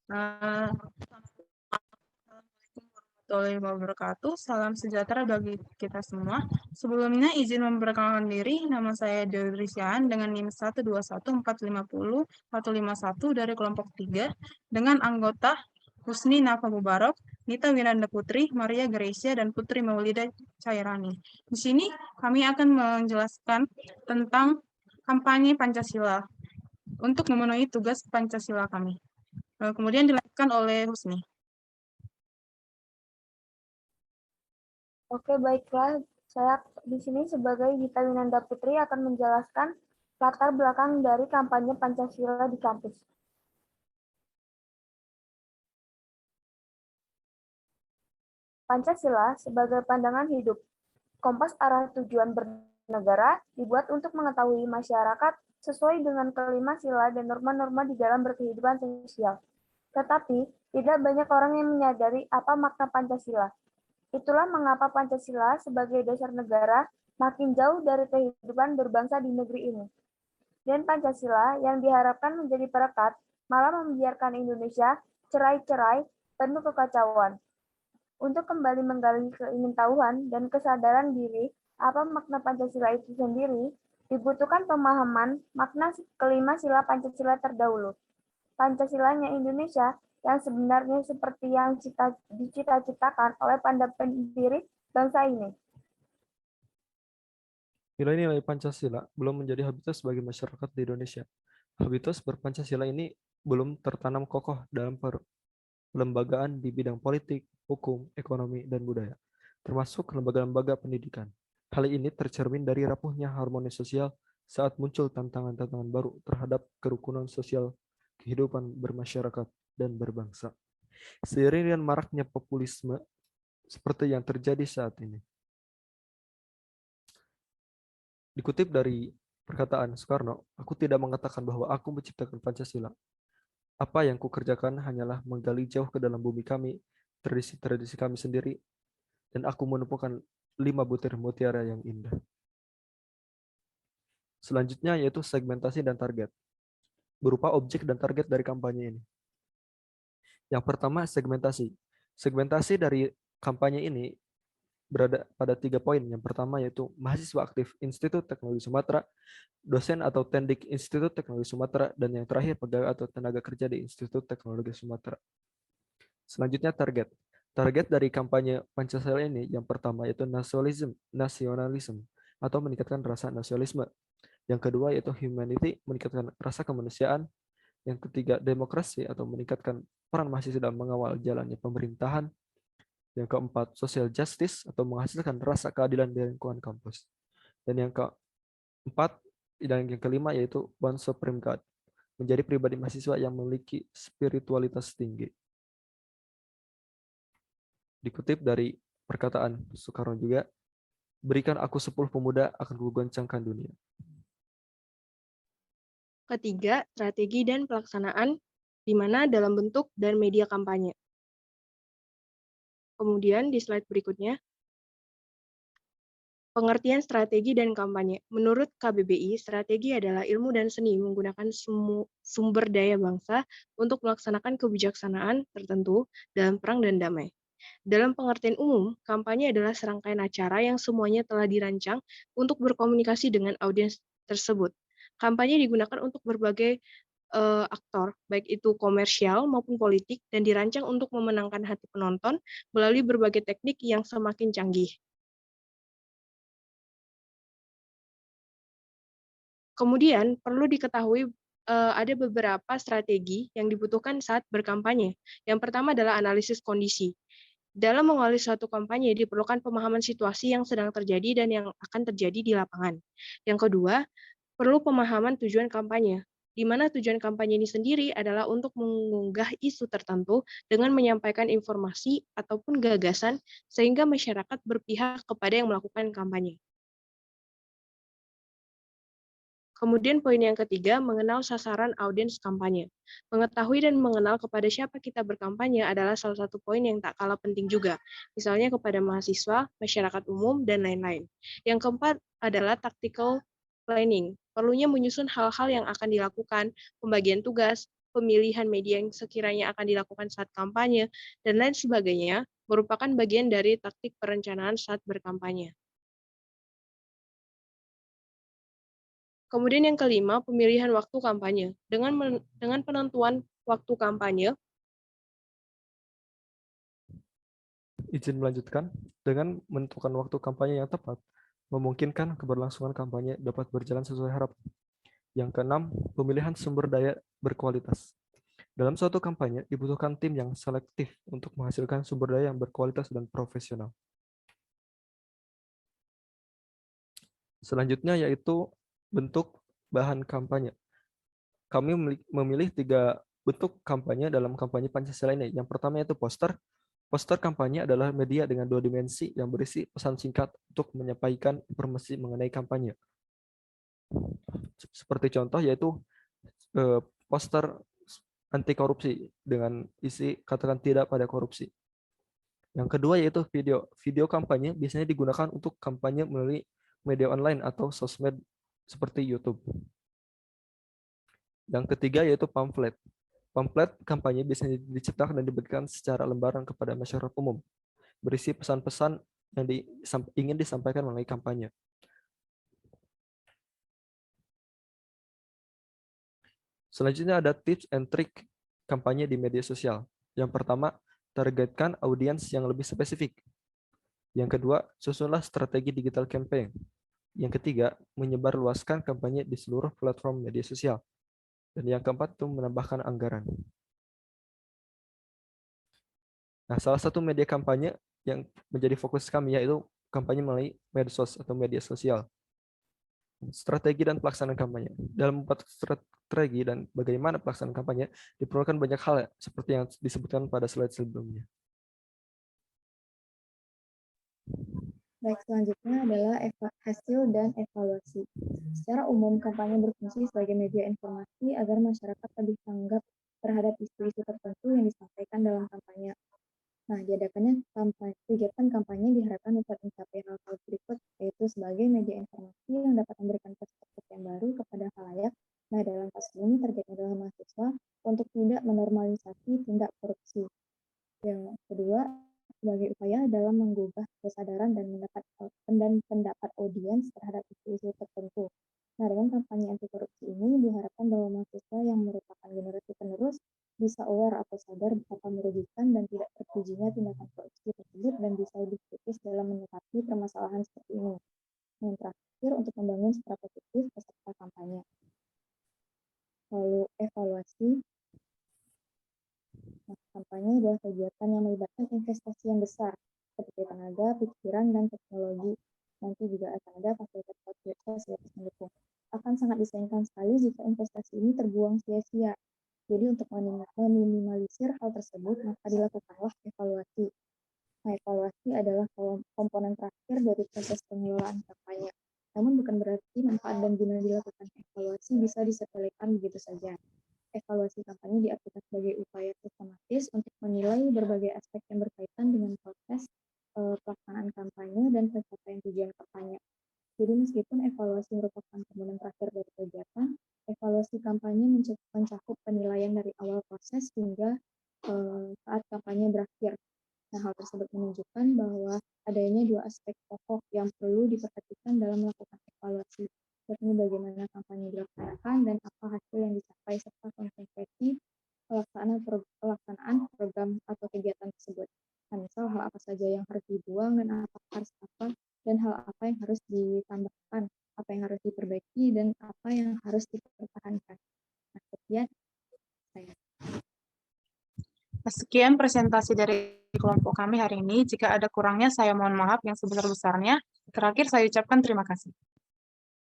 Assalamualaikum warahmatullahi wabarakatuh. Salam sejahtera bagi kita semua. Sebelumnya izin memperkenalkan diri, nama saya Dewi Risyan dengan NIM 121450151 dari kelompok 3 dengan anggota Husni Nafa Mubarok, Nita Winanda Putri, Maria Gracia, dan Putri Maulida Cairani. Di sini kami akan menjelaskan tentang kampanye Pancasila untuk memenuhi tugas Pancasila kami. Kemudian dilanjutkan oleh Husni. Oke, baiklah. Saya di sini sebagai Gita Winanda Putri akan menjelaskan latar belakang dari kampanye Pancasila di kampus. Pancasila sebagai pandangan hidup, kompas arah tujuan bernegara dibuat untuk mengetahui masyarakat sesuai dengan kelima sila dan norma-norma di dalam berkehidupan sosial. Tetapi, tidak banyak orang yang menyadari apa makna Pancasila. Itulah mengapa Pancasila sebagai dasar negara makin jauh dari kehidupan berbangsa di negeri ini. Dan Pancasila yang diharapkan menjadi perekat malah membiarkan Indonesia cerai-cerai penuh kekacauan. Untuk kembali menggali keingintahuan dan kesadaran diri apa makna Pancasila itu sendiri, dibutuhkan pemahaman makna kelima sila Pancasila terdahulu. Pancasilanya Indonesia yang sebenarnya seperti yang dicita-citakan oleh pendiri bangsa ini. Nilai-nilai Pancasila belum menjadi habitus bagi masyarakat di Indonesia. Habitus berpancasila ini belum tertanam kokoh dalam pelembagaan di bidang politik, hukum, ekonomi, dan budaya, termasuk lembaga-lembaga pendidikan. Hal ini tercermin dari rapuhnya harmoni sosial saat muncul tantangan-tantangan baru terhadap kerukunan sosial kehidupan bermasyarakat dan berbangsa. Seiring dengan maraknya populisme seperti yang terjadi saat ini. Dikutip dari perkataan Soekarno, aku tidak mengatakan bahwa aku menciptakan Pancasila. Apa yang kukerjakan hanyalah menggali jauh ke dalam bumi kami, tradisi-tradisi kami sendiri, dan aku menemukan 5 butir mutiara yang indah. Selanjutnya yaitu segmentasi dan target, berupa objek dan target dari kampanye ini. Yang pertama, segmentasi. Segmentasi dari kampanye ini berada pada 3 poin. Yang pertama yaitu mahasiswa aktif Institut Teknologi Sumatera, dosen atau tendik Institut Teknologi Sumatera, dan yang terakhir pegawai atau tenaga kerja di Institut Teknologi Sumatera. Selanjutnya target. Target dari kampanye Pancasila ini yang pertama yaitu nasionalisme atau meningkatkan rasa nasionalisme. Yang kedua yaitu humanity, meningkatkan rasa kemanusiaan. Yang ketiga demokrasi atau meningkatkan peran mahasiswa dalam mengawal jalannya pemerintahan. Yang keempat, social justice atau menghasilkan rasa keadilan di lingkungan kampus. Dan yang keempat dan yang kelima yaitu one supreme God, menjadi pribadi mahasiswa yang memiliki spiritualitas tinggi. Dikutip dari perkataan Soekarno juga, berikan aku 10 pemuda akan kugoncangkan dunia. Ketiga, strategi dan pelaksanaan, di mana dalam bentuk dan media kampanye. Kemudian di slide berikutnya, pengertian strategi dan kampanye. Menurut KBBI, strategi adalah ilmu dan seni menggunakan sumber daya bangsa untuk melaksanakan kebijaksanaan tertentu dalam perang dan damai. Dalam pengertian umum, kampanye adalah serangkaian acara yang semuanya telah dirancang untuk berkomunikasi dengan audiens tersebut. Kampanye digunakan untuk berbagai aktor, baik itu komersial maupun politik, dan dirancang untuk memenangkan hati penonton melalui berbagai teknik yang semakin canggih. Kemudian perlu diketahui ada beberapa strategi yang dibutuhkan saat berkampanye. Yang pertama adalah analisis kondisi. Dalam mengawali suatu kampanye diperlukan pemahaman situasi yang sedang terjadi dan yang akan terjadi di lapangan. Yang kedua, perlu pemahaman tujuan kampanye, di mana tujuan kampanye ini sendiri adalah untuk mengunggah isu tertentu dengan menyampaikan informasi ataupun gagasan sehingga masyarakat berpihak kepada yang melakukan kampanye. Kemudian poin yang ketiga, mengenal sasaran audiens kampanye. Mengetahui dan mengenal kepada siapa kita berkampanye adalah salah satu poin yang tak kalah penting juga, misalnya kepada mahasiswa, masyarakat umum, dan lain-lain. Yang keempat adalah tactical planning. Perlunya menyusun hal-hal yang akan dilakukan, pembagian tugas, pemilihan media yang sekiranya akan dilakukan saat kampanye, dan lain sebagainya, merupakan bagian dari taktik perencanaan saat berkampanye. Kemudian yang kelima, pemilihan waktu kampanye. Dengan penentuan waktu kampanye, Izin melanjutkan, dengan menentukan waktu kampanye yang tepat, memungkinkan keberlangsungan kampanye dapat berjalan sesuai harapan. Yang keenam, pemilihan sumber daya berkualitas. Dalam suatu kampanye, dibutuhkan tim yang selektif untuk menghasilkan sumber daya yang berkualitas dan profesional. Selanjutnya yaitu bentuk bahan kampanye. Kami memilih 3 bentuk kampanye dalam kampanye Pancasila ini. Yang pertama yaitu poster. Poster kampanye adalah media dengan 2 dimensi yang berisi pesan singkat untuk menyampaikan informasi mengenai kampanye. Seperti contoh yaitu poster anti korupsi dengan isi katakan tidak pada korupsi. Yang kedua yaitu video. Video kampanye biasanya digunakan untuk kampanye melalui media online atau sosmed seperti YouTube. Yang ketiga yaitu pamflet. Pamflet kampanye biasanya diciptakan dan diberikan secara lembaran kepada masyarakat umum, berisi pesan-pesan yang ingin disampaikan melalui kampanye. Selanjutnya ada tips and trick kampanye di media sosial. Yang pertama, targetkan audiens yang lebih spesifik. Yang kedua, susunlah strategi digital campaign. Yang ketiga, menyebarluaskan kampanye di seluruh platform media sosial. Dan yang keempat itu menambahkan anggaran. Nah, salah satu media kampanye yang menjadi fokus kami yaitu kampanye melalui medsos atau media sosial. Strategi dan pelaksanaan kampanye. Dalam membuat strategi dan bagaimana pelaksanaan kampanye diperlukan banyak hal seperti yang disebutkan pada slide sebelumnya. Baik, selanjutnya adalah hasil dan evaluasi. Secara umum, kampanye berfungsi sebagai media informasi agar masyarakat lebih tanggap terhadap isu-isu tertentu yang disampaikan dalam kampanye. Nah, diadakannya kegiatan kampanye diharapkan dapat mencapai hal-hal berikut, yaitu sebagai media informasi yang dapat memberikan perspektif yang baru kepada khalayak. Nah, dalam kasus ini targetnya adalah mahasiswa untuk tidak menormalisasi tindak korupsi. Yang kedua, sebagai upaya dalam menggugah kesadaran dan pendapat audiens terhadap isu-isu tertentu. Nah, dengan kampanye anti korupsi ini diharapkan bahwa mahasiswa yang merupakan generasi penerus bisa aware atau sadar betapa merugikan dan tidak terpujinya tindakan korupsi tersebut dan bisa lebih kritis dalam menyikapi permasalahan seperti ini. Yang terakhir, untuk membangun secara positif peserta kampanye. Lalu evaluasi. Nah, kampanye adalah kegiatan yang melibatkan investasi yang besar, seperti tenaga, pikiran, dan teknologi. Nanti juga akan ada fasilitas mendukung. Akan sangat disayangkan sekali jika investasi ini terbuang sia-sia. Jadi untuk meminimalisir hal tersebut, maka dilakukanlah evaluasi. Nah, evaluasi adalah komponen terakhir dari proses pengelolaan kampanye. Namun bukan berarti manfaat dan guna dilakukan evaluasi bisa disepelekan begitu saja. Evaluasi kampanye diartikan sebagai upaya sistematis untuk menilai berbagai aspek yang berkaitan dengan proses pelaksanaan kampanye dan pencapaian tujuan kampanye. Jadi meskipun evaluasi merupakan komponen terakhir dari kegiatan, evaluasi kampanye mencakup penilaian dari awal proses hingga saat kampanye berakhir. Nah, hal tersebut menunjukkan bahwa adanya 2 aspek pokok yang perlu diperhatikan dalam melakukan evaluasi, yakni bagaimana kampanye dilaksanakan dan apa hasil yang dicapai serta konsekuensi pelaksanaan program atau kegiatan tersebut. Nah, misal hal apa saja yang harus dibuang dan dan hal apa yang harus ditambahkan, apa yang harus diperbaiki dan apa yang harus dipertahankan. Nah, sekian presentasi dari kelompok kami hari ini. Jika ada kurangnya, saya mohon maaf yang sebesar-besarnya. Terakhir, saya ucapkan terima kasih.